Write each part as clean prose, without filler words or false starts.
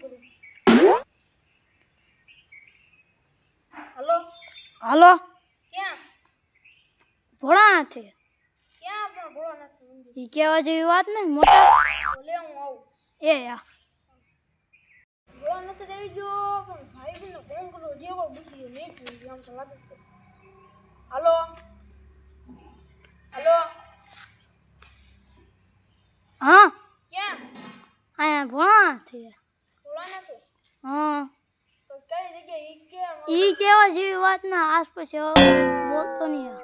hello હાલો क्या ભોળા છે क्या પણ બોલો નથી ઈ કેવા જેવી વાત ને મોટા બોલે હું આવું એ યા બોલો નથી રહી ગયો પણ ભાઈ બહેનને ફોન કરો જેવો બુદ્ધિ નહીં કીધી આમ તો લાગે છે हेलो हेलो હા क्या આયા ભોળા છે બોલો નથી હા તો કઈ જગ્યાએ ઈ કેવા જેવી વાત ના આસપાસ બોલતો નહીં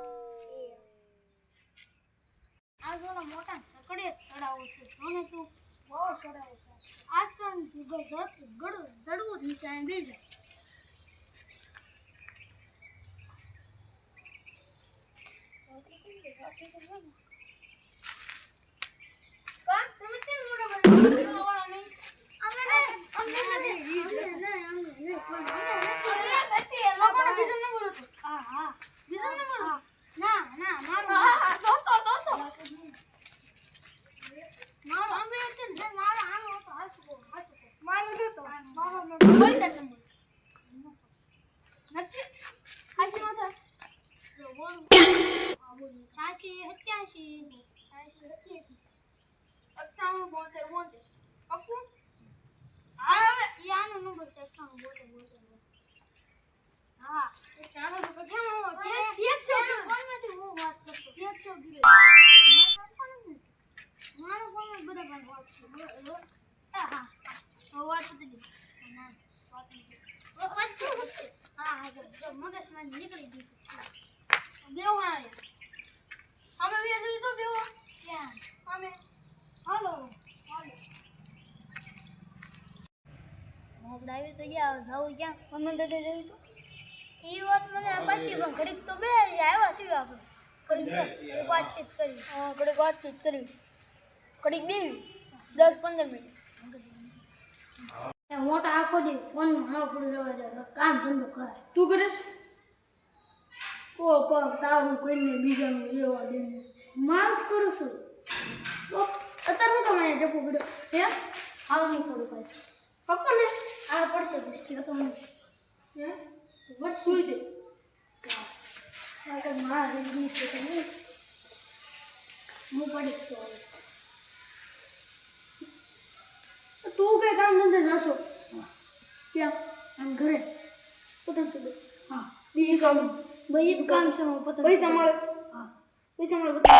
આ જોલા મોટા સકડે ચડાવો છે જોને તું બહુ ચડાવો છે આસન જીગો જત ગડું જડવું નીચે બેસે કામ તમે કેમ મોટા બનાવો વાળા નહીં મોકડાવી તો ગયા જાવ ક્યાં અમને દાદા જોયું તો ઈ વાત મને બાકી પણ ઘડીક તો બે આવ્યા છીએ આપણે ઘડીક વાતચીત કરી ઘડીક વાતચીત કરી ઘડીક બેવી 10-15 મિનિટ મોટા આખો દી ફોન માં ન પડી રહેવા દે કામ ધંધો કરે તું કરીશ કો તારું કોઈને બીજાનું લેવા દે માર કરું છું તો અત્યારે હું તમને જપો પડ્યો હે આવું નહીં કરું કાંઈ પપ્પા ને આ પડશે બિસ્કી તો મને હે વટ સુઈ દે આ તો મારા રીતની છે તો હું પડી તો તું કઈ કામ ધંધે નાશો ક્યાં આમ ઘરે પતંગ સુધે હા બી કામ ભાઈ જ કામ છે હું પતંગ પૈસા મળે હા પૈસા મળે પતંગ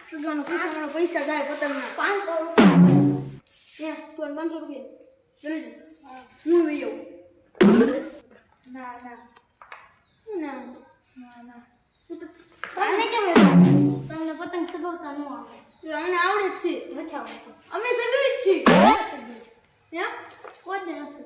સુગાનો પૈસા મળે પૈસા જાય પતંગના 500 રૂપિયા તું 500 રૂપિયા જલ્દી હું લઈ આવું ના ના ના ના આને કેમ તમને પતંગ સગાવતા ન આવે અમને આવડે જ છે નથી આવડતું અમે સગી જ છીએ કોઈ હે જ નથી